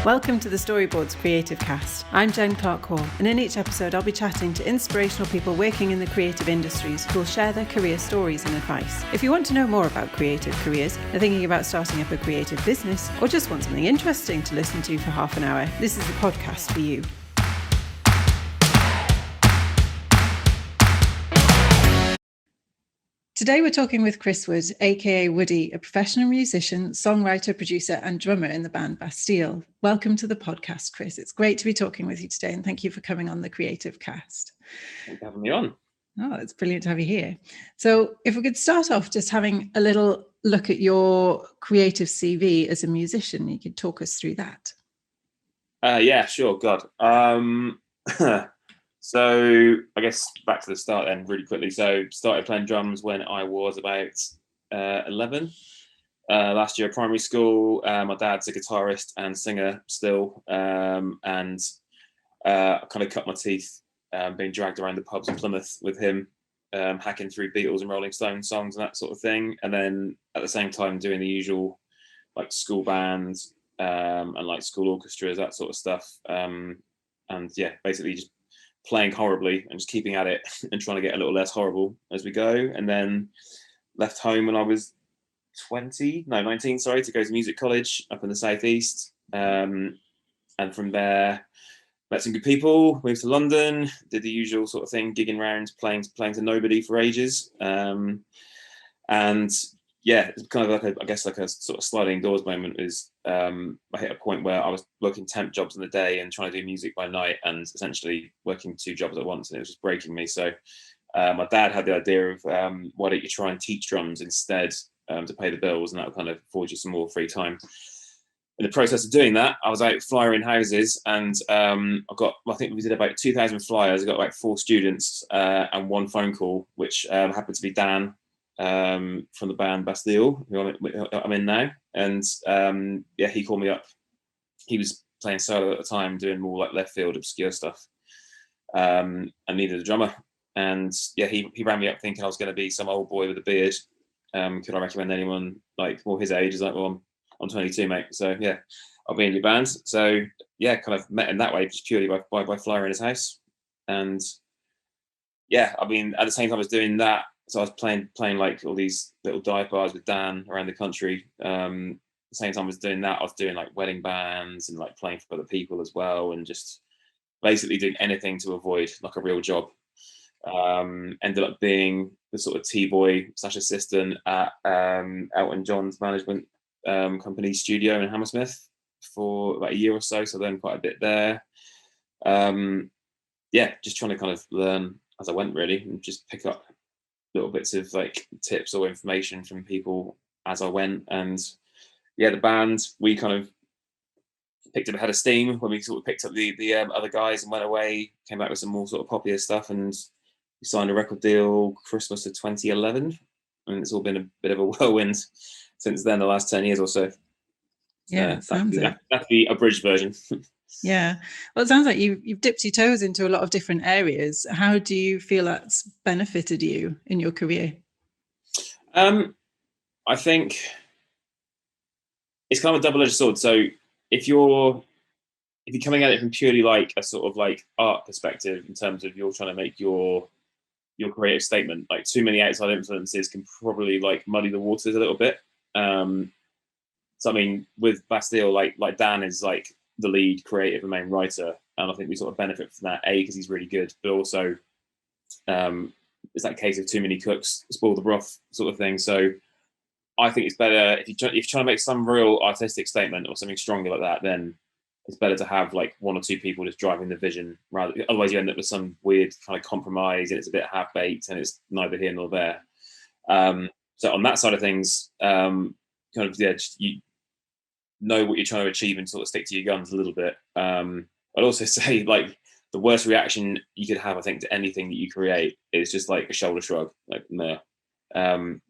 Welcome to the Storyboards Creativecast. I'm Jen Clark-Hall, and in each episode I'll be chatting to inspirational people working in the creative industries who will share their career stories and advice. If you want to know more about creative careers, are thinking about starting up a creative business, or just want something interesting to listen to for half an hour, this is the podcast for you. Today we're talking with Chris Wood, aka Woody, a professional musician, songwriter, producer and drummer in the band Bastille. Welcome to the podcast, Chris. It's great to be talking with you today, and thank you for coming on the Creativecast. Thanks for having me on. Oh, it's brilliant to have you here. So if we could start off just having a little look at your creative CV as a musician, you could talk us through that. Yeah, sure. God. So I guess back to the start then really quickly. So started playing drums when I was about 11. Last year at primary school. My dad's a guitarist and singer still. And I kind of cut my teeth being dragged around the pubs in Plymouth with him, hacking through Beatles and Rolling Stones songs and that sort of thing. And then at the same time doing the usual like school bands and like school orchestras, that sort of stuff. And yeah, basically just playing horribly and just keeping at it and trying to get a little less horrible as we go. And then left home when I was 19, to go to music college up in the southeast. And from there, met some good people, moved to London, did the usual sort of thing, gigging around, playing to nobody for ages. And yeah, it's kind of like a sort of sliding doors moment. Is I hit a point where I was working temp jobs in the day and trying to do music by night, and essentially working two jobs at once, and it was just breaking me. So my dad had the idea of why don't you try and teach drums instead to pay the bills, and that would kind of afford you some more free time. In the process of doing that, I was out flyering houses, and I think we did about 2,000 flyers. I got like 4 students and 1 phone call, which happened to be Dan from the band Bastille, who I'm in now. And yeah, he called me up. He was playing solo at the time, doing more like left field obscure stuff, and needed a drummer. And yeah, he rang me up thinking I was going to be some old boy with a beard. Could I recommend anyone like more his age? He's like, well, I'm 22, mate. So yeah, I'll be in your band. So yeah, kind of met him that way, just purely by flying in his house. And yeah, I mean, at the same time I was doing that, so I was playing like all these little dive bars with Dan around the country. At the same time I was doing that, I was doing like wedding bands and like playing for other people as well, and just basically doing anything to avoid like a real job. Ended up being the sort of T-boy / assistant at Elton John's management company studio in Hammersmith for about a year or so. So I learned quite a bit there. Yeah, just trying to kind of learn as I went really, and just pick up little bits of like tips or information from people as I went. And yeah, the band, we kind of picked up a head of steam when we sort of picked up the other guys and went away, came back with some more sort of popular stuff, and we signed a record deal Christmas of 2011, and it's all been a bit of a whirlwind since then, the last 10 years or so. Yeah, that's the abridged version. Yeah, well, it sounds like you've dipped your toes into a lot of different areas. How do you feel that's benefited you in your career? I think it's kind of a double-edged sword. So if you're coming at it from purely like a sort of like art perspective, in terms of you're trying to make your creative statement, like too many outside influences can probably like muddy the waters a little bit. So I mean, with Bastille, like Dan is like the lead creative and main writer, and I think we sort of benefit from that, because he's really good, but also it's that case of too many cooks spoil the broth sort of thing. So I think it's better if you're trying to make some real artistic statement or something stronger like that, then it's better to have like 1 or 2 people just driving the vision, otherwise you end up with some weird kind of compromise and it's a bit half-baked and it's neither here nor there. So on that side of things, you know what you're trying to achieve and sort of stick to your guns a little bit. I'd also say like the worst reaction you could have, I think, to anything that you create is just like a shoulder shrug, like meh. I'd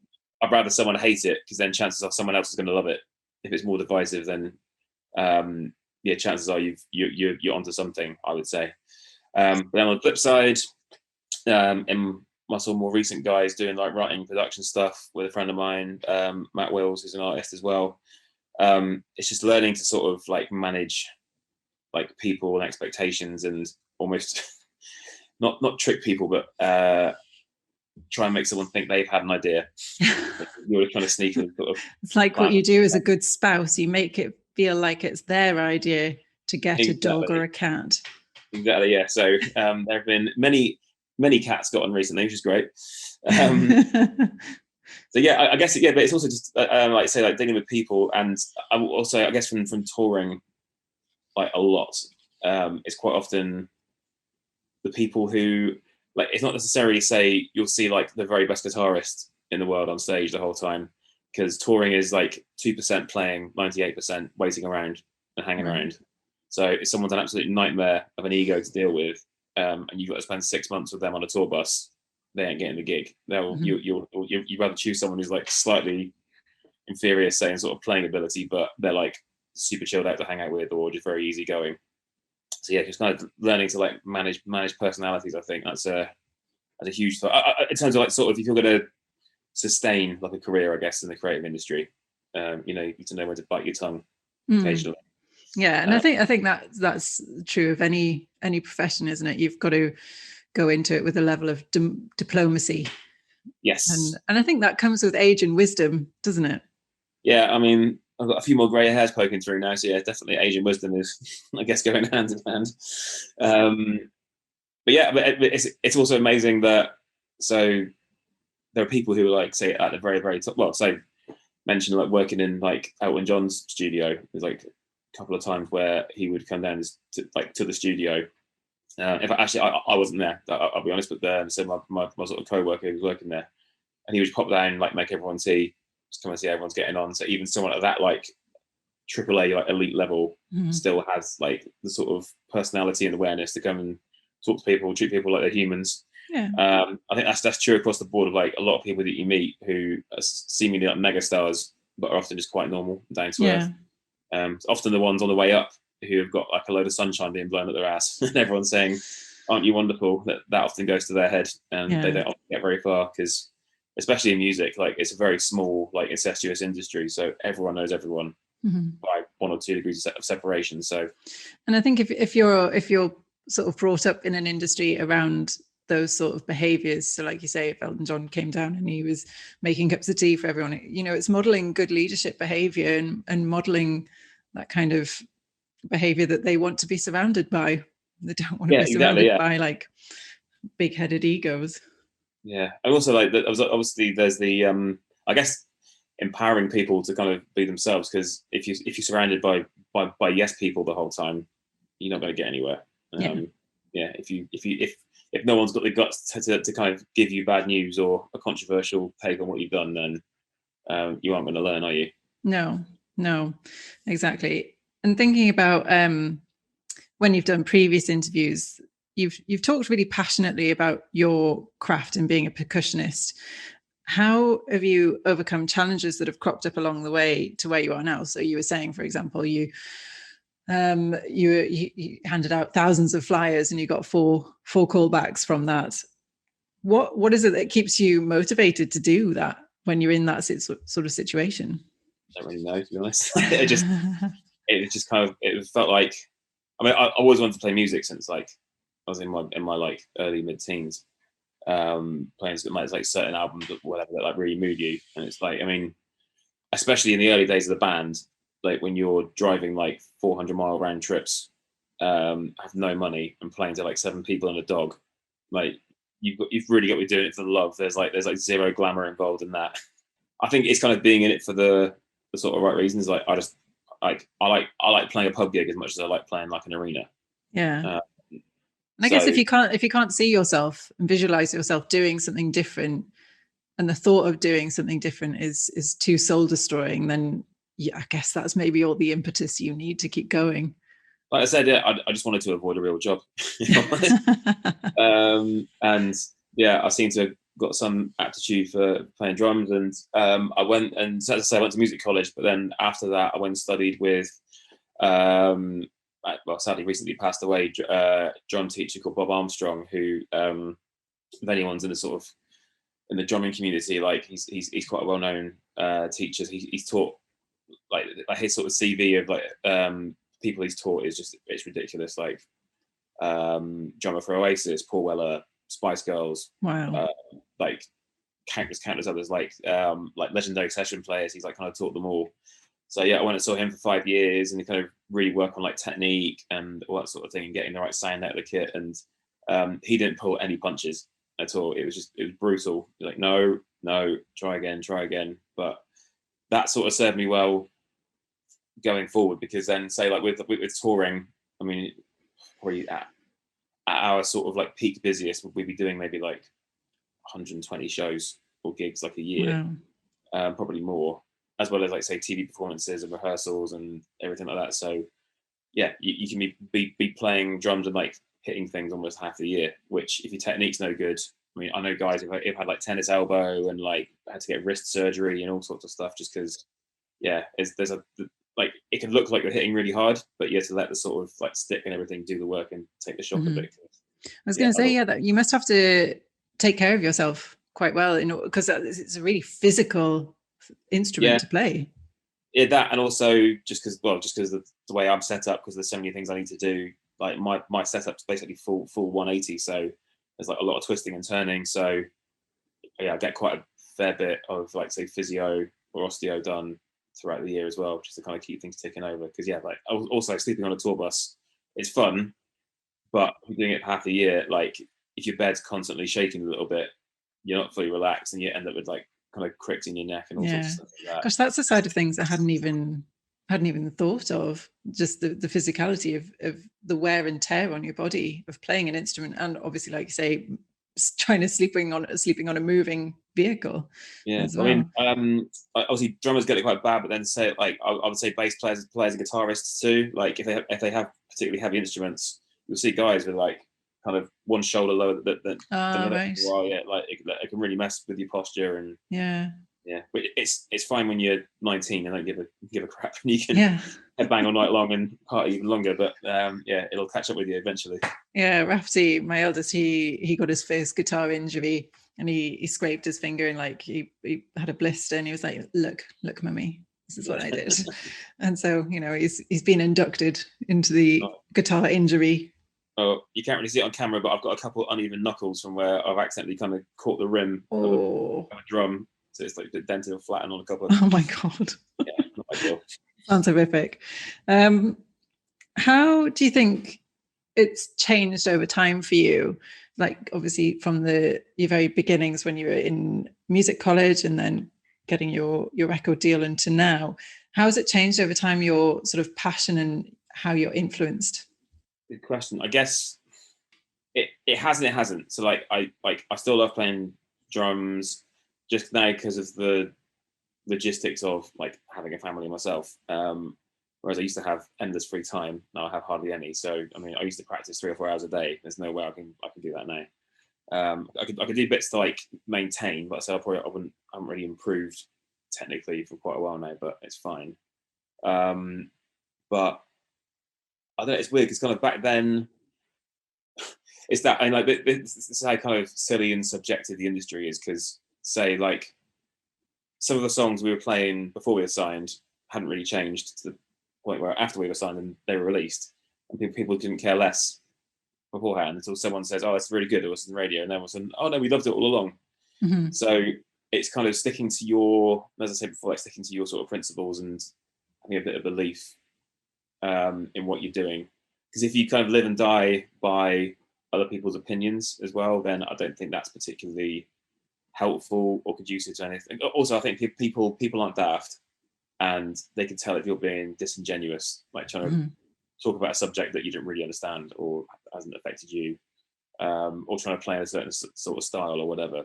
rather someone hate it, because then chances are someone else is going to love it. If it's more divisive, then yeah, chances are you're onto something, I would say. But then on the flip side, in my sort of more recent guys doing like writing production stuff with a friend of mine, Matt Wills, who's an artist as well. It's just learning to sort of like manage like people and expectations, and almost not trick people, but try and make someone think they've had an idea. You're trying to sneak in sort of. It's like what you do as a good spouse. You make it feel like it's their idea to get a dog or a cat. Exactly, yeah. So there have been many cats gotten recently, which is great. So yeah, I guess yeah, but it's also just like say like dealing with people, and also I guess from touring like a lot, it's quite often the people who like it's not necessarily say you'll see like the very best guitarist in the world on stage the whole time, because touring is like 2% playing, 98% waiting around and hanging around. So if someone's an absolute nightmare of an ego to deal with, and you've got to spend 6 months with them on a tour bus, they ain't getting the gig. You'd rather choose someone who's like slightly inferior, say, in sort of playing ability, but they're like super chilled out to hang out with, or just very easygoing. So yeah, just kind of learning to like manage personalities. I think that's a huge thought in terms of like sort of if you're going to sustain like a career, I guess, in the creative industry, you need to know when to bite your tongue occasionally. Yeah, and I think that's true of any profession, isn't it? You've got to go into it with a level of diplomacy. Yes, and I think that comes with age and wisdom, doesn't it? Yeah, I mean, I've got a few more grey hairs poking through now, so yeah, definitely age and wisdom is, I guess, going hand in hand. But yeah, but it's also amazing that so there are people who are like say at the very very top. Well, say mentioned like working in like Elton John's studio. There's like a couple of times where he would come down to the studio. If I wasn't there, I'll be honest, but so my sort of co-worker who was working there, and he would pop down, like make everyone tea, just come and see everyone's getting on. So even someone at that like AAA like elite level still has like the sort of personality and awareness to come and talk to people, treat people like they're humans. Yeah. I think that's true across the board of like a lot of people that you meet who are seemingly like mega stars, but are often just quite normal, down to earth. Often the ones on the way up who have got like a load of sunshine being blown at their ass, and everyone's saying, "Aren't you wonderful?" That often goes to their head, and they don't often get very far because, especially in music, like it's a very small, like incestuous industry, so everyone knows everyone by 1 or 2 degrees of separation. So, and I think if you're sort of brought up in an industry around those sort of behaviors, so like you say, if Elton John came down and he was making cups of tea for everyone, it's modeling good leadership behavior and modeling that kind of behavior that they want to be surrounded by. They don't want to be surrounded by like big-headed egos. Yeah, and also like obviously there's the I guess empowering people to kind of be themselves, because if you're surrounded by yes people the whole time, you're not going to get anywhere. If no one's got the guts to kind of give you bad news or a controversial take on what you've done, then you aren't going to learn, are you? No, exactly. And thinking about when you've done previous interviews, you've talked really passionately about your craft and being a percussionist. How have you overcome challenges that have cropped up along the way to where you are now? So you were saying, for example, you handed out thousands of flyers and you got four callbacks from that. What is it that keeps you motivated to do that when you're in that sort of situation? I don't really know, to be honest. it felt like, I mean, I always wanted to play music since like I was in my like early mid-teens, playing like certain albums or whatever that like really move you. And it's like, I mean, especially in the early days of the band, like when you're driving like 400-mile round trips, have no money and playing to like 7 people and a dog, like you've really got to be doing it for the love. There's like zero glamour involved in that. I think it's kind of being in it for the sort of right reasons. Like I like playing a pub gig as much as I like playing like an arena. Yeah. And I guess if you can't see yourself and visualize yourself doing something different, and the thought of doing something different is too soul destroying, then I guess that's maybe all the impetus you need to keep going. Like I said, I just wanted to avoid a real job. And yeah, I seem to have got some aptitude for playing drums, and I went and, as I say, I went to music college, but then after that I went and studied with sadly recently passed away drum teacher called Bob Armstrong, who if anyone's in the sort of in the drumming community, like he's quite a well-known teacher. He's taught like his sort of CV of like people he's taught is just, it's ridiculous. Like drummer for Oasis, Paul Weller, Spice Girls, Wow. like countless others, like legendary session players. He's like kind of taught them all. So yeah, I went and saw him for 5 years, and he kind of really work on like technique and all that sort of thing, and getting the right sound out of the kit. And he didn't pull any punches at all. It was brutal. Like, no, try again. But that sort of served me well going forward, because then, say like with touring, I mean, probably at our sort of like peak busiest, we'd be doing maybe like 120 shows or gigs like a year. Wow. Probably more, as well as like say TV performances and rehearsals and everything like that. So yeah, you can be playing drums and like hitting things almost half the year, which if your technique's no good, I mean, I know guys who've had like tennis elbow and like had to get wrist surgery and all sorts of stuff, just because there's a like, it can look like you're hitting really hard, but you have to let the sort of like stick and everything do the work and take the shock a bit. I was going to say, that you must have to take care of yourself quite well, because it's a really physical instrument to play. Yeah, that, and also just because the way I'm set up, because there's so many things I need to do. Like my setup's basically full 180, so there's like a lot of twisting and turning. So yeah, I get quite a fair bit of like say physio or osteo done throughout the year as well, just to kind of keep things ticking over. Because yeah, like also sleeping on a tour bus, it's fun, but doing it for half the year, like if your bed's constantly shaking a little bit, you're not fully relaxed, and you end up with like kind of cricks in your neck and all sorts of stuff like that. Gosh, that's the side of things I hadn't even thought of. Just the physicality of the wear and tear on your body of playing an instrument, and obviously, like you say, trying to sleeping on a moving vehicle. Yeah, as well. I mean, obviously drummers get it quite bad, but then say like I would say bass players and guitarists too. Like if they have particularly heavy instruments, you'll see guys with like kind of one shoulder lower than the other. Right. Well, yeah, like it can really mess with your posture, and yeah. But it's fine when you're 19 and don't give a crap, and you can headbang all night long and party even longer. But it'll catch up with you eventually. Yeah, Rafty, my eldest, he got his first guitar injury, and he scraped his finger, and like he had a blister, and he was like, look, mummy, this is what I did. And so he's been inducted into the guitar injury. Oh, you can't really see it on camera, but I've got a couple of uneven knuckles from where I've accidentally kind of caught the rim of a drum. So it's like dented or flattened on a couple of... Oh my God. Yeah, not ideal. Sounds horrific. How do you think it's changed over time for you? Like obviously from your very beginnings when you were in music college and then getting your record deal into now, how has it changed over time, your sort of passion and how you're influenced? Good question. I guess it has and it hasn't. So like I still love playing drums just now because of the logistics of like having a family myself. Whereas I used to have endless free time. Now I have hardly any. So I mean, I used to practice 3 or 4 hours a day. There's no way I can do that now. I could do bits to like maintain, but I haven't really improved technically for quite a while now. But it's fine. But I don't know. It's weird because kind of back then, it's that, and like this is how kind of silly and subjective the industry is. Because say like some of the songs we were playing before we were signed hadn't really changed to the point where after we were signed and they were released, and people didn't care less beforehand until someone says, "Oh, it's really good," it was on the radio, and then all of a sudden, "Oh no, we loved it all along." Mm-hmm. So it's kind of sticking to your, as I said before, like sticking to your sort of principles and having a bit of belief in what you're doing. Because if you kind of live and die by other people's opinions as well, then I don't think that's particularly helpful or conducive to anything. Also, I think people aren't daft, and they can tell if you're being disingenuous, like trying to talk about a subject that you don't really understand or hasn't affected you, or trying to play in a certain sort of style or whatever.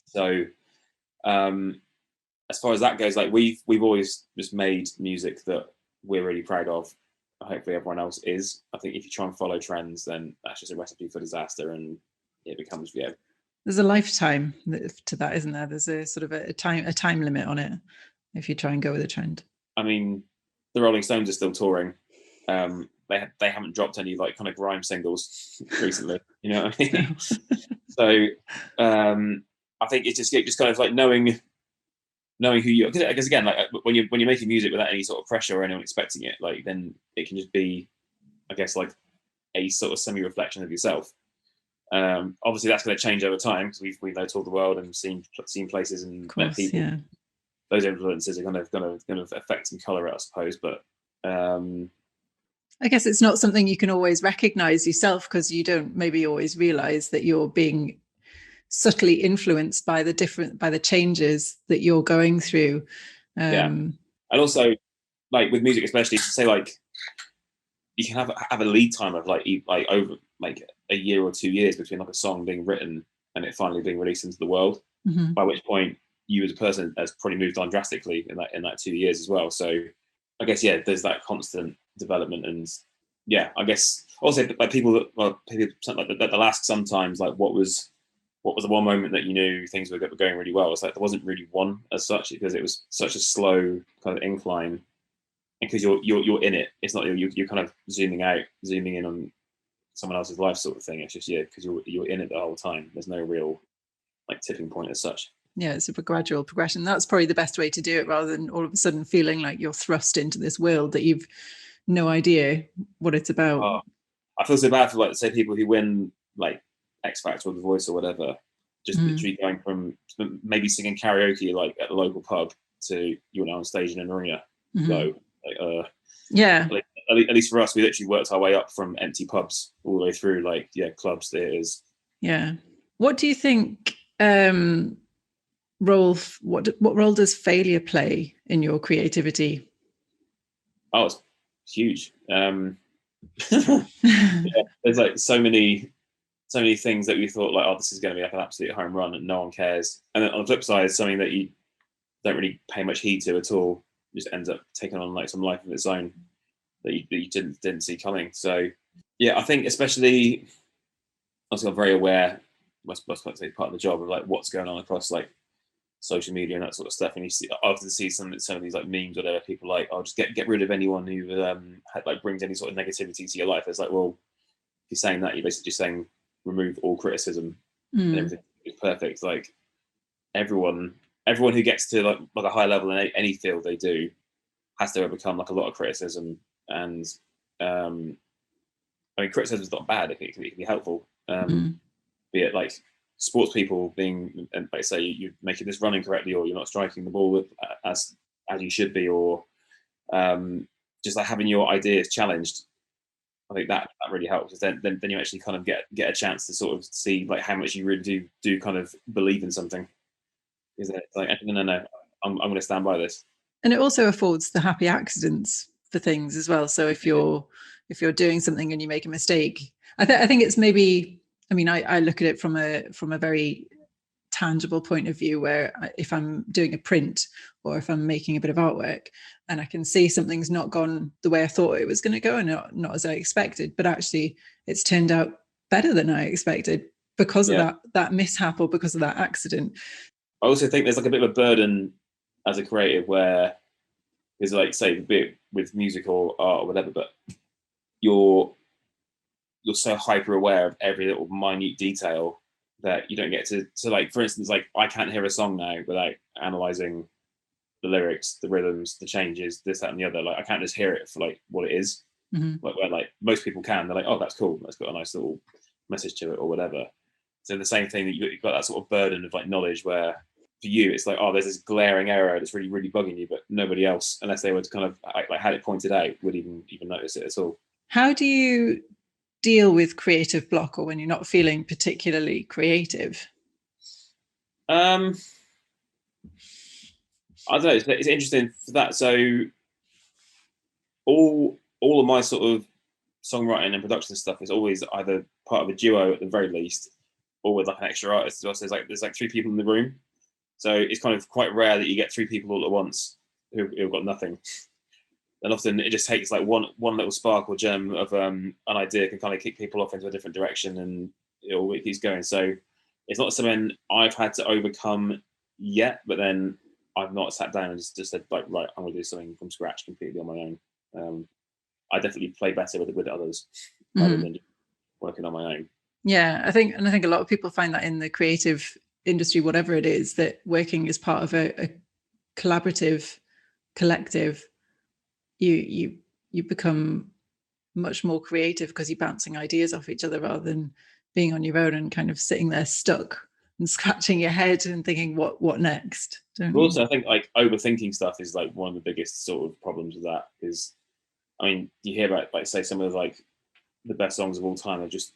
So as far as that goes, like we've always just made music that we're really proud of. Hopefully everyone else is. I think if you try and follow trends, then that's just a recipe for disaster, and it becomes There's a lifetime to that, isn't there? There's a sort of a time limit on it if you try and go with a trend. I mean, the Rolling Stones are still touring. They haven't dropped any like kind of grime singles recently. You know what I mean? So I think it's just kind of like knowing knowing who you are. Because again, like when you're making music without any sort of pressure or anyone expecting it, like then it can just be, I guess, like a sort of semi-reflection of yourself. Obviously, that's going to change over time because we've now toured the world and seen places and met people. Yeah. Those influences are going to affect and color it, I suppose. But I guess it's not something you can always recognize yourself because you don't maybe always realize that you're being subtly influenced by the changes that you're going through. Yeah, and also like with music, especially, say like you can have a lead time of like over like a year or 2 years between like a song being written and it finally being released into the world. Mm-hmm. By which point you as a person has probably moved on drastically in that 2 years as well. So I guess there's that constant development, and I guess also like people like they'll ask sometimes like what was the one moment that you knew things were going really well. It's like there wasn't really one as such because it was such a slow kind of incline. And because you're in it, it's not you're kind of zooming in on someone else's life sort of thing. It's just because you're in it the whole time. There's no real like tipping point as such. Yeah, it's a gradual progression. That's probably the best way to do it, rather than all of a sudden feeling like you're thrust into this world that you've no idea what it's about. Oh, I feel so bad for like say people who win like X Factor or The Voice or whatever, just literally going from maybe singing karaoke like at the local pub to you're now on stage in an arena. So yeah, like, at least for us, we literally worked our way up from empty pubs all the way through like clubs, theaters. Yeah. What do you think? What role does failure play in your creativity? Oh, it's huge. There's like so many things that we thought like, oh, this is going to be like an absolute home run and no one cares. And then on the flip side, something that you don't really pay much heed to at all just ends up taking on like some life of its own that you didn't see coming. So I think especially obviously I'm very aware, I suppose say part of the job of like what's going on across like social media and that sort of stuff. And I often see some of these like memes or whatever, people like, oh, just get rid of anyone who like brings any sort of negativity to your life. It's like, well, if you're saying that, you're basically just saying remove all criticism and everything is perfect. Like everyone who gets to like a high level in any field they do has to overcome like a lot of criticism. And I mean, criticism is not bad. It can be helpful. Be it like sports people being, and like say you're making this running correctly, or you're not striking the ball as you should be, or just like having your ideas challenged. I think that really helps. Then you actually kind of get a chance to sort of see like how much you really do kind of believe in something. Is it like no, I'm going to stand by this. And it also affords the happy accidents for things as well. So if you're doing something and you make a mistake, I think it's maybe. I mean, I look at it from a very tangible point of view, where if I'm doing a print or if I'm making a bit of artwork and I can see something's not gone the way I thought it was going to go and not as I expected, but actually it's turned out better than I expected because of that mishap or because of that accident. I also think there's like a bit of a burden as a creative where there's like, say, a bit with music or art or whatever, but you're so hyper aware of every little minute detail that you don't get to like, for instance, like I can't hear a song now without analyzing the lyrics, the rhythms, the changes, this, that, and the other. Like I can't just hear it for like what it is. Like where like most people can, they're like, oh, that's cool, that's got a nice little message to it or whatever. So the same thing that you've got that sort of burden of like knowledge where for you it's like, oh, there's this glaring error that's really, really bugging you, but nobody else, unless they were to kind of like had it pointed out, would even notice it at all. How do you deal with creative block, or when you're not feeling particularly creative? I don't know. It's interesting for that. So all of my sort of songwriting and production stuff is always either part of a duo at the very least, or with like an extra artist as well. So there's like three people in the room. So it's kind of quite rare that you get three people all at once who've got nothing. And often it just takes like one little spark or gem of an idea can kind of kick people off into a different direction, and it keeps going. So it's not something I've had to overcome yet, but then I've not sat down and just said like, right, I'm going to do something from scratch completely on my own. I definitely play better with others rather than working on my own. Yeah, I think a lot of people find that in the creative industry, whatever it is, that working is part of a collaborative collective, you become much more creative because you're bouncing ideas off each other rather than being on your own and kind of sitting there stuck and scratching your head and thinking what next. Also, I think like overthinking stuff is like one of the biggest sort of problems with that, is I mean, you hear about like say some of like the best songs of all time have just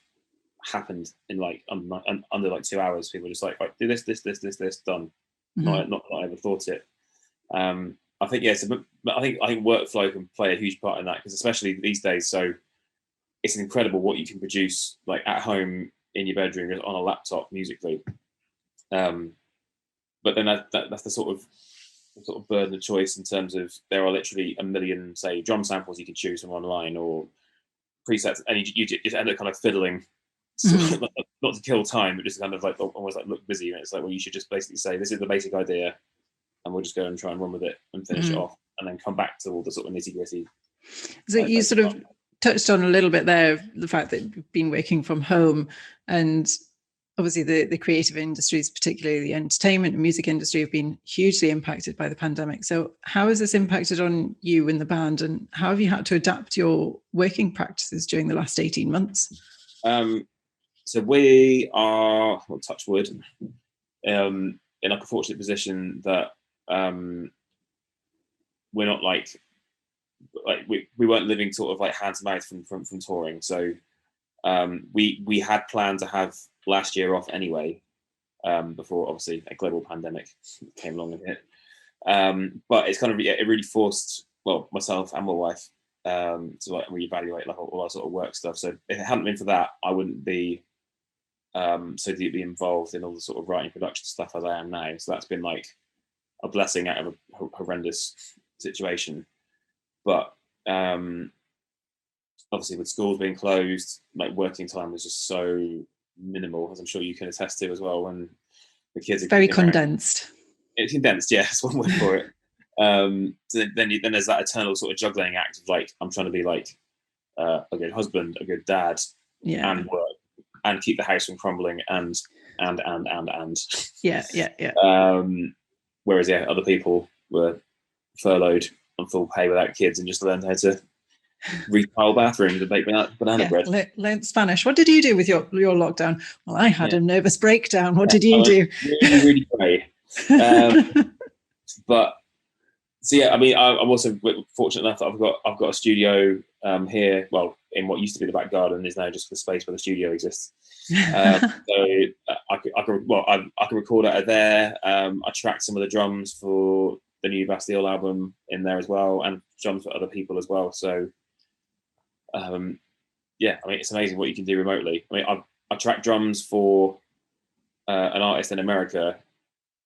happened in like under like 2 hours. People are just like, right, do this done. Not ever thought it. I think I think workflow can play a huge part in that, because especially these days, so it's incredible what you can produce like at home in your bedroom on a laptop musically. But then that's the sort of burden of choice in terms of there are literally a million, say, drum samples you can choose from online or presets, and you just end up kind of fiddling, not to kill time, but just kind of like almost like look busy. And it's like, well, you should just basically say, this is the basic idea, and we'll just go and try and run with it and finish it off, and then come back to all the sort of nitty gritty. So you sort of touched on a little bit there, the fact that you've been working from home, and obviously the creative industries, particularly the entertainment and music industry, have been hugely impacted by the pandemic. So how has this impacted on you and the band, and how have you had to adapt your working practices during the last 18 months? So we are, well, touch wood, in like a fortunate position that we're not like we weren't living sort of like hand to mouth from touring. So we had planned to have last year off anyway, before obviously a global pandemic came along with it. But it's kind of, it really forced, well, myself and my wife to like reevaluate like all our sort of work stuff. So if it hadn't been for that, I wouldn't be so deeply involved in all the sort of writing production stuff as I am now. So that's been like a blessing out of a horrendous situation. But obviously with schools being closed, like working time was just so minimal, as I'm sure you can attest to as well, when the kids are very condensed. It's condensed, yeah, that's one word for it. So then there's that eternal sort of juggling act of like, I'm trying to be like a good husband, a good dad, and work, and keep the house from crumbling, and yeah. Whereas other people were furloughed on full pay without kids and just learned how to retile bathrooms and bake banana bread. Learn Spanish. What did you do with your lockdown? Well, I had a nervous breakdown. What did you do? Really great. But so yeah, I mean, I'm also fortunate enough that I've got a studio here. Well, in what used to be the back garden is now just the space where the studio exists. So I can record out of there. I tracked some of the drums for the new Bastille album in there as well, and drums for other people as well. So yeah, I mean, it's amazing what you can do remotely. I mean, I tracked drums for an artist in America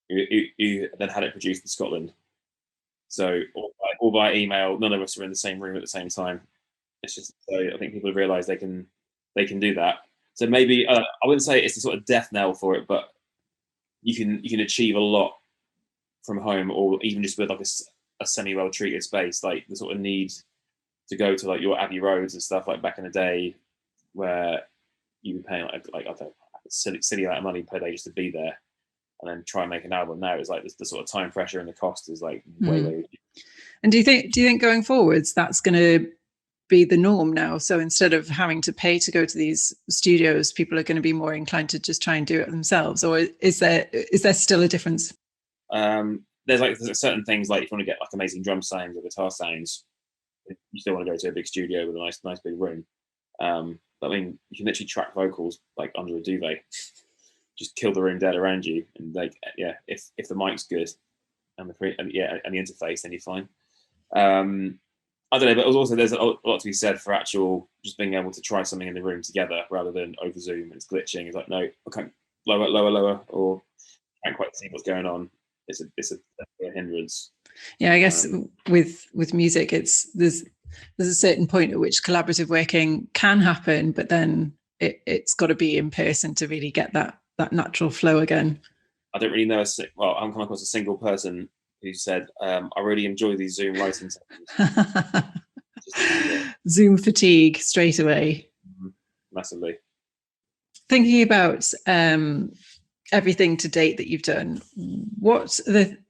who then had it produced in Scotland. So all by email, none of us were in the same room at the same time. It's just, so I think people have realised they can do that. So maybe I wouldn't say it's the sort of death knell for it, but you can achieve a lot from home, or even just with like a semi well treated space. Like the sort of need to go to like your Abbey Roads and stuff like back in the day, where you were paying like I don't know, a silly amount of money per day just to be there, and then try and make an album. Now it's like the sort of time pressure and the cost is like way. And do you think going forwards that's going to be the norm now? So instead of having to pay to go to these studios, people are going to be more inclined to just try and do it themselves, or is there still a difference? There's certain things, like if you want to get like amazing drum sounds or guitar sounds, you still want to go to a big studio with a nice big room. But I mean, you can literally track vocals like under a duvet, just kill the room dead around you, and like if the mic's good and the interface, then you're fine. I don't know, but also there's a lot to be said for actual just being able to try something in the room together rather than over Zoom. It's glitching. It's like, no, I can't, lower, or can't quite see what's going on. It's a hindrance. Yeah, I guess with music, there's a certain point at which collaborative working can happen, but then it's got to be in person to really get that natural flow again. I don't really know. I haven't come across a single person who said, I really enjoy these Zoom writing sessions. Zoom fatigue straight away. Massively. Thinking about everything to date that you've done, what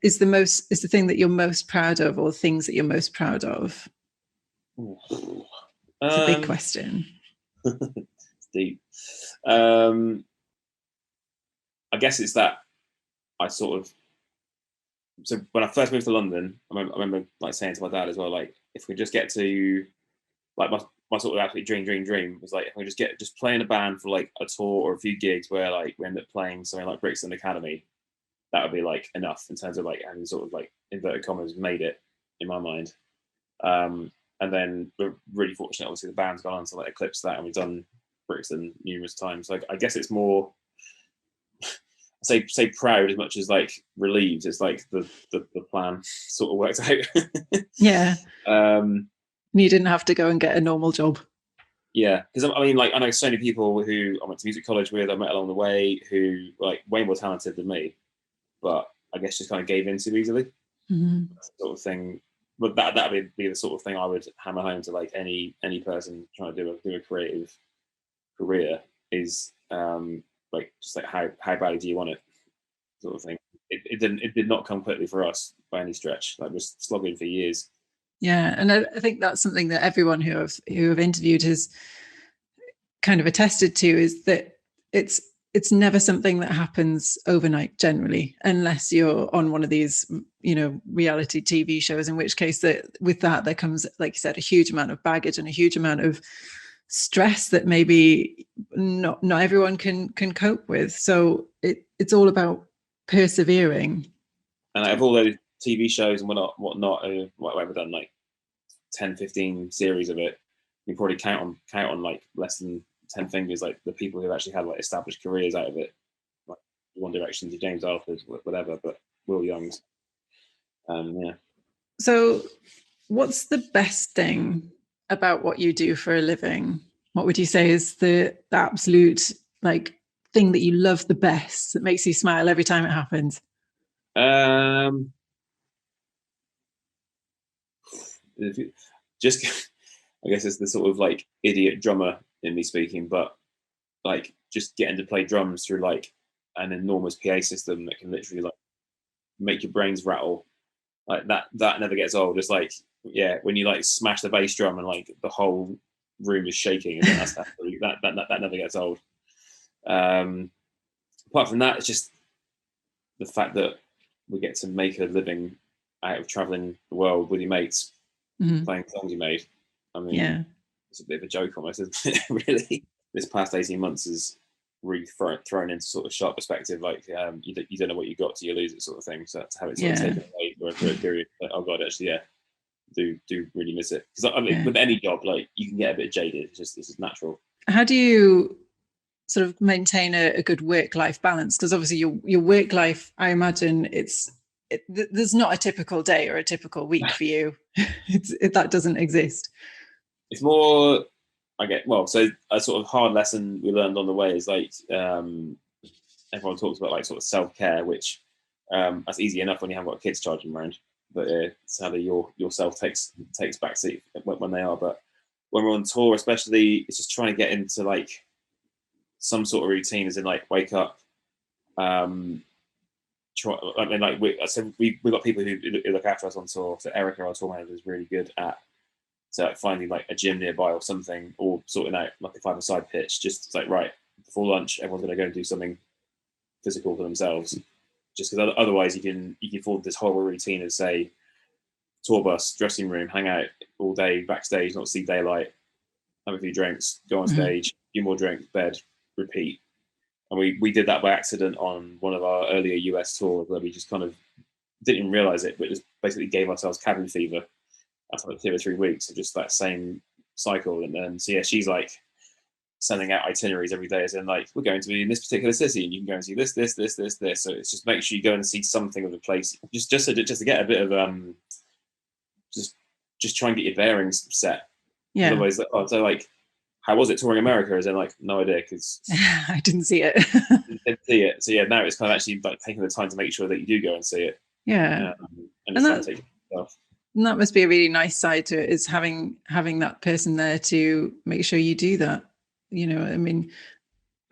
is the thing that you're most proud of, or things that you're most proud of? It's a big question. It's deep. I guess it's that I sort of, so when I first moved to London, I remember like saying to my dad as well, like, if we just get to, like, my sort of absolute dream was like, if we just play in a band for like a tour or a few gigs where like we end up playing something like Brixton Academy, that would be like enough in terms of like having sort of like inverted commas made it in my mind. And then we're really fortunate, obviously the band's gone on to like eclipse that, and we've done Brixton numerous times. So I guess it's more say proud as much as like relieved. It's like the plan sort of worked out. Yeah. You didn't have to go and get a normal job. Yeah, because I mean, like, I know so many people who I went to music college with, I met along the way, who like way more talented than me, but I guess just kind of gave in too easily. Mm-hmm. Sort of thing. But that would be the sort of thing I would hammer home to like any person trying to do a creative career is like just like how badly do you want it, sort of thing. It did not come quickly for us by any stretch. Like, we're slogging for years. Yeah, and I think that's something that everyone who I've interviewed has kind of attested to, is that it's never something that happens overnight generally, unless you're on one of these, reality TV shows, in which case with that there comes, like you said, a huge amount of baggage and a huge amount of stress that maybe not everyone can cope with. So it's all about persevering. And out of all those TV shows and whatnot, I've done like 10, 15 series of it, you probably count on like less than 10 fingers, like the people who actually had like established careers out of it, like One Direction to James Arthur's, whatever, but Will Young's. Yeah. So what's the best thing about what you do for a living? What would you say is the absolute like thing that you love the best, that makes you smile every time it happens? Just I guess it's the sort of like idiot drummer in me speaking, but like just getting to play drums through like an enormous PA system that can literally like make your brains rattle, like that never gets old. It's like, yeah, when you like smash the bass drum and like the whole room is shaking, and that never gets old. Apart from that, it's just the fact that we get to make a living out of traveling the world with your mates, playing songs you made. I mean, yeah, it's a bit of a joke almost, isn't it? Really, this past 18 months is really thrown into sort of sharp perspective. Like, you don't know what you got till you lose it, sort of thing. So to have it sort of taken away for a period, like, oh god, actually, yeah, do really miss it. Because I mean, with any job, like, you can get a bit jaded. It's just natural. How do you sort of maintain a good work-life balance? Because obviously your work life, I imagine there's not a typical day or a typical week for you. That doesn't exist. It's more, so a sort of hard lesson we learned on the way is like, everyone talks about like sort of self-care, which that's easy enough when you haven't got kids charging around, but sadly your self takes backseat when they are. But when we're on tour especially, it's just trying to get into like some sort of routine, as in like wake up, we've got people who look after us on tour. So Erica, our tour manager, is really good at finding like a gym nearby or something, or sorting out like if I have a side pitch, just like, right, before lunch everyone's going to go and do something physical for themselves, just because otherwise you can fall into this horrible routine of, say, tour bus, dressing room, hang out all day backstage, not see daylight, have a few drinks, go on stage, a few more drinks, bed, repeat. And we did that by accident on one of our earlier US tours, where we just kind of didn't even realize it, but just basically gave ourselves cabin fever after like 2 or 3 weeks of just that same cycle. And then, so yeah, she's like sending out itineraries every day, as in like, we're going to be in this particular city and you can go and see this. So it's just make sure you go and see something of the place, just to get a bit of just try and get your bearings set. Yeah. Otherwise, so like, how was it touring America? Is in like, no idea, because I didn't see it. Didn't see it. So yeah, now it's kind of actually like taking the time to make sure that you do go and see it. Yeah, and just take yourself. And that must be a really nice side to it, is having that person there to make sure you do that. I mean,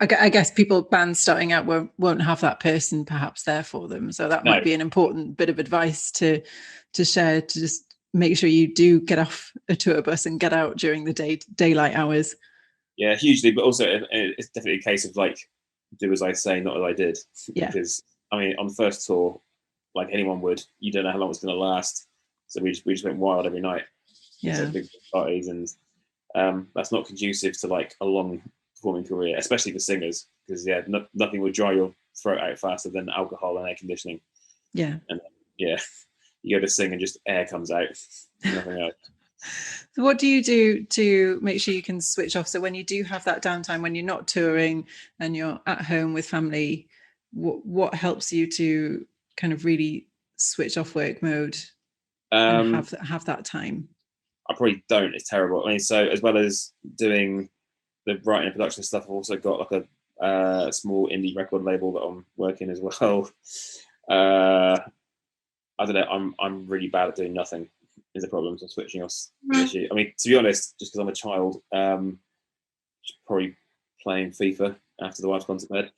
I guess bands starting out won't have that person perhaps there for them. So that might be an important bit of advice to share, to just make sure you do get off a tour bus and get out during the daylight hours. Yeah, hugely. But also it's definitely a case of like, do as I say, not as I did. Yeah. Because I mean, on the first tour, like anyone would, you don't know how long it's going to last. So we just went wild every night. Yeah. Big parties, and that's not conducive to like a long performing career, especially for singers, because nothing would dry your throat out faster than alcohol and air conditioning. Yeah. And you go to sing and just air comes out, nothing else. So what do you do to make sure you can switch off? So when you do have that downtime, when you're not touring and you're at home with family, what helps you to kind of really switch off work mode and have that time? I probably don't. It's terrible. I mean, so as well as doing the writing and production stuff, I've also got like a small indie record label that I'm working as well. I don't know. I'm really bad at doing nothing. Is the problem? So switching off the issue. I mean, to be honest, just because I'm a child, probably playing FIFA after the wife's gone to bed.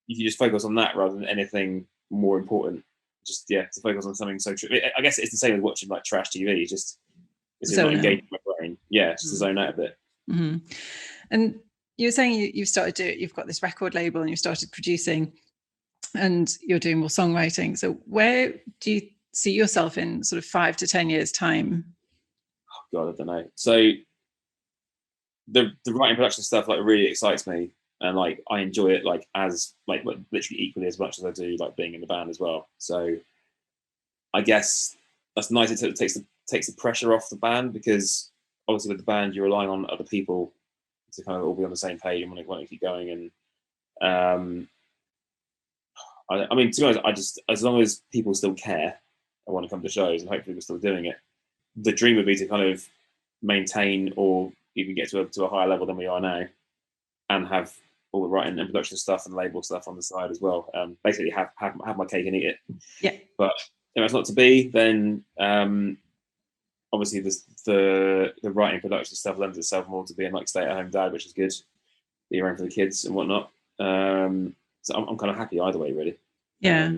You can just focus on that rather than anything more important. Just to focus on something so true. I guess it's the same as watching like trash TV. It's not engaging my brain. Yeah, just to zone out a bit. Mm-hmm. And you're saying you've started you've got this record label and you started producing, and you're doing more songwriting. So where do you see yourself in sort of 5 to 10 years time? Oh God, I don't know. So the writing production stuff like really excites me, and like I enjoy it like as like literally equally as much as I do like being in the band as well. So I guess that's nice. It takes the pressure off the band, because obviously with the band you're relying on other people to kind of all be on the same page and want to keep going. And I mean, to be honest, I just, as long as people still care and want to come to shows, and hopefully we're still doing it, the dream would be to kind of maintain or even get to a higher level than we are now, and have all the writing and production stuff and label stuff on the side as well. Basically have my cake and eat it. Yeah. But if it's not to be, then obviously the writing production stuff lends itself more to being like stay-at-home dad, which is good. Be around for the kids and whatnot. So I'm kind of happy either way, really. Yeah.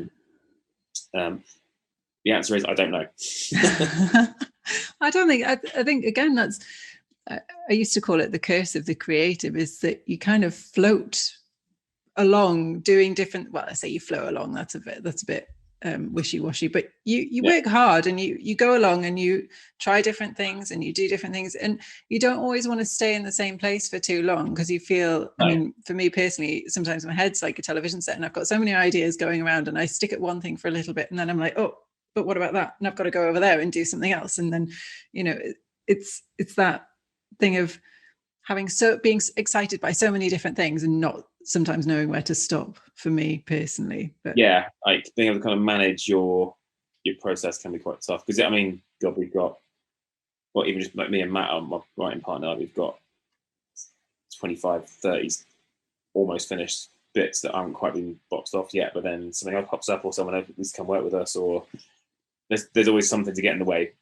The answer is I don't know. I don't think. I think again that's. I used to call it the curse of the creative, is that you kind of float along doing different. Well, I say you float along. That's a bit wishy-washy, but you work hard and you go along and you try different things and you do different things, and you don't always want to stay in the same place for too long, because you feel, I mean, for me personally, sometimes my head's like a television set and I've got so many ideas going around, and I stick at one thing for a little bit and then I'm like, oh, but what about that? And I've got to go over there and do something else. And then, it's that thing of being excited by so many different things and not sometimes knowing where to stop, for me personally. But yeah, like being able to kind of manage your process can be quite tough, because I mean, God, we've got, well, even just like me and Matt, my writing partner, we've got 25, 30 almost finished bits that haven't quite been boxed off yet, but then something else pops up, or someone else needs to come work with us, or there's always something to get in the way.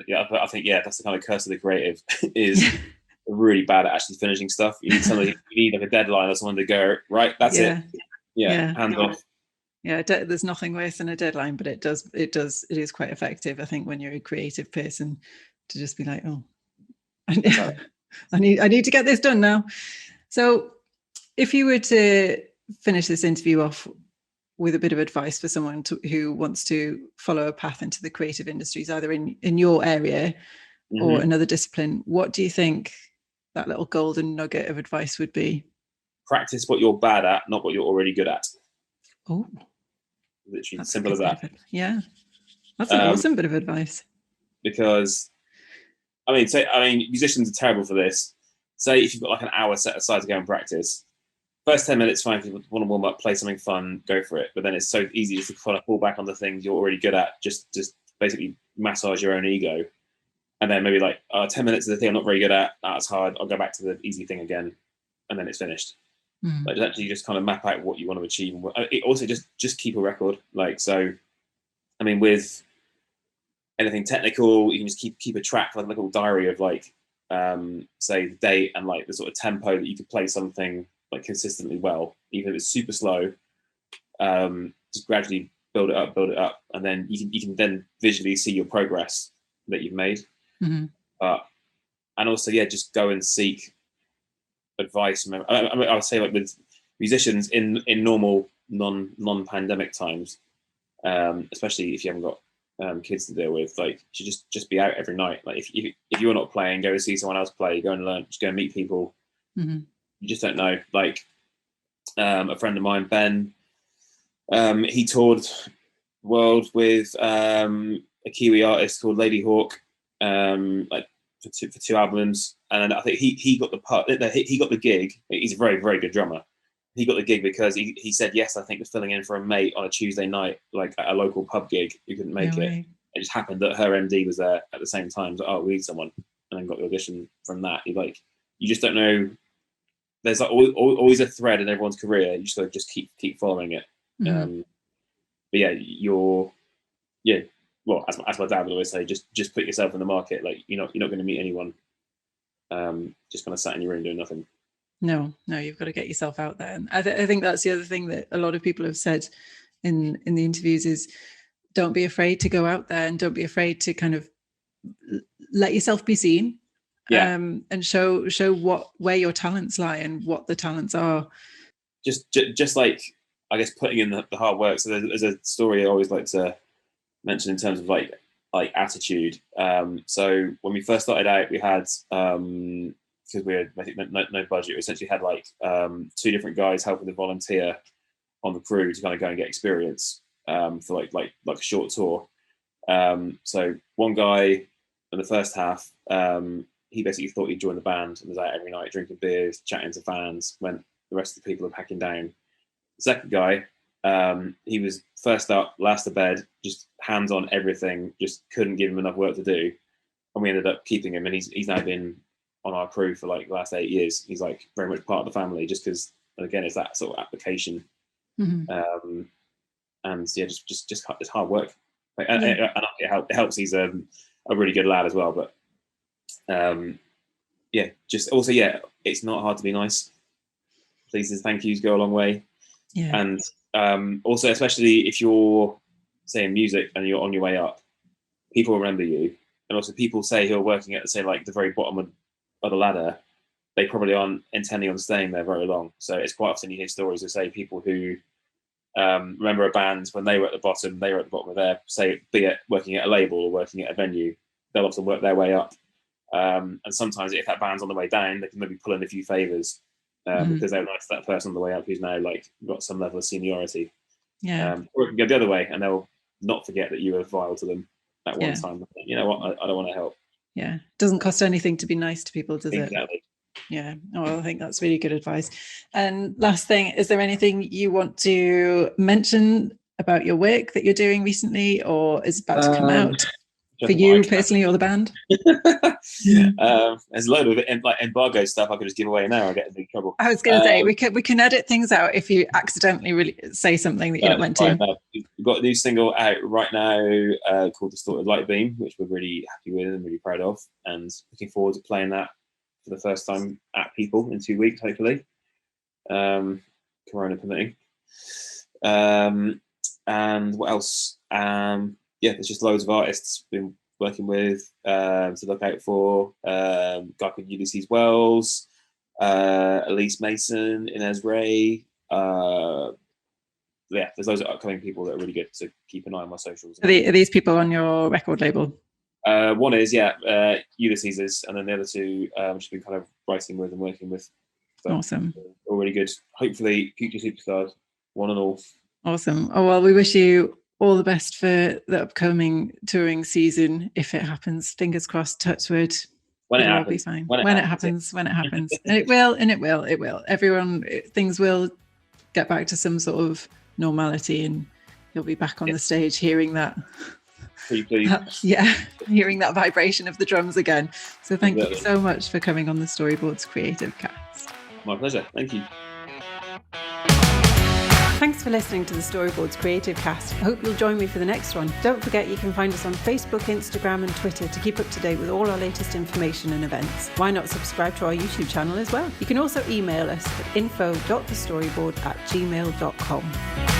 Yeah, I think that's the kind of curse of the creative is really bad at actually finishing stuff. You need like a deadline or someone to go, right, that's it. Yeah, hands off. Yeah, there's nothing worse than a deadline, but it is quite effective, I think, when you're a creative person, to just be like, oh, I need to get this done now. So if you were to finish this interview off with a bit of advice for someone who wants to follow a path into the creative industries, either in your area or another discipline, what do you think that little golden nugget of advice would be? Practice what you're bad at, not what you're already good at. Oh, literally simple as that. Yeah, that's an awesome bit of advice. Because I mean, musicians are terrible for this. Say if you've got like an hour set aside to go and practice, first 10 minutes fine. If you want to warm up, play something fun, go for it. But then it's so easy just to kind of fall back on the things you're already good at. Just basically massage your own ego, and then maybe like 10 minutes of the thing I'm not very good at. That's hard. I'll go back to the easy thing again, and then it's finished. Like actually just kind of map out what you want to achieve. It also just keep a record. Like, so, I mean, with anything technical, you can just keep a track, like a little diary of like say the date and like the sort of tempo that you could play something like consistently well, even if it's super slow. Just gradually build it up, and then you can then visually see your progress that you've made. Mm-hmm. And also, just go and seek advice. I would say, like with musicians in normal non-pandemic times, especially if you haven't got kids to deal with, like you should just be out every night. Like if you're not playing, go see someone else play, go and learn, just go and meet people. Mm-hmm. You just don't know. Like a friend of mine, Ben, he toured the world with a Kiwi artist called Lady Hawk, like for two albums, and I think he got the part. He got the gig. He's a very, very good drummer. He got the gig because he said yes. I think was filling in for a mate on a Tuesday night, like at a local pub gig. Who couldn't make it. It just happened that her MD was there at the same time. So, we need someone, and then got the audition from that. You just don't know. There's like always a thread in everyone's career. You just got to just keep following it. Mm-hmm. But well, as my dad would always say, just put yourself in the market. Like you're not going to meet anyone just kind of sat in your room doing nothing. No, you've got to get yourself out there. And I think that's the other thing that a lot of people have said in the interviews is don't be afraid to go out there, and don't be afraid to kind of let yourself be seen. And show where your talents lie and what the talents are. Just like, I guess, putting in the hard work. So there's a story I always like to mention in terms of like attitude. So when we first started out, we had because we had no budget, we essentially had like two different guys helping the volunteer on the crew to kind of go and get experience for like a short tour. So one guy in the first half, he basically thought he'd join the band and was out every night drinking beers, chatting to fans when the rest of the people are packing down. The second guy, he was first up, last to bed, just hands on everything, just couldn't give him enough work to do. And we ended up keeping him, and he's now been on our crew for like the last 8 years. He's like very much part of the family, just because, again, it's that sort of application. Mm-hmm. And just it's hard work. And it helps. He's a really good lad as well, but it's not hard to be nice. Pleases, thank yous go a long way. And also, especially if you're saying music and you're on your way up, people remember you. And also, people say who are working at, say, like the very bottom of the ladder, they probably aren't intending on staying there very long. So it's quite often you hear stories of, say, people who remember a band when they were at the bottom of their, say, be it working at a label or working at a venue, they'll often work their way up. And sometimes if that band's on the way down, they can maybe pull in a few favours because they're nice to that person on the way up who's now like got some level of seniority. Or it can go the other way, and they'll not forget that you were vile to them at one time. You know what? I don't want to help. Yeah, it doesn't cost anything to be nice to people, does Exactly. it? Yeah. Oh, I think that's really good advice. And last thing, is there anything you want to mention about your work that you're doing recently, or is about to come out for you personally or the band? There's a load of embargo stuff I could just give away now. I get in big trouble. I was going to say we can edit things out if you accidentally really say something that you're not meant to. We've got a new single out right now called Distorted Light Beam, which we're really happy with and really proud of, and looking forward to playing that for the first time at people in 2 weeks, hopefully, Corona permitting. And what else? There's just loads of artists been working with to look out for. A guy called Ulysses Wells, Elise Mason, Inez Ray. There's loads of upcoming people that are really good, so keep an eye on my socials. Are these people on your record label? One is, Ulysses is, and then the other two I've just been kind of writing with and working with. So, awesome. All really good. Hopefully, future superstars, one and all. Awesome. Oh, well, we wish you all the best for the upcoming touring season. If it happens, fingers crossed, touch wood. When it it'll happens. All be fine. When it happens. And it will. Everyone, things will get back to some sort of normality, and you'll be back on the stage hearing that. Please. Hearing that vibration of the drums again. So thank you so much for coming on the Storyboards Creative Cast. My pleasure. Thank you. Thanks for listening to the Storyboards Creativecast. I hope you'll join me for the next one. Don't forget you can find us on Facebook, Instagram and Twitter to keep up to date with all our latest information and events. Why not subscribe to our YouTube channel as well? You can also email us at info.thestoryboard@gmail.com.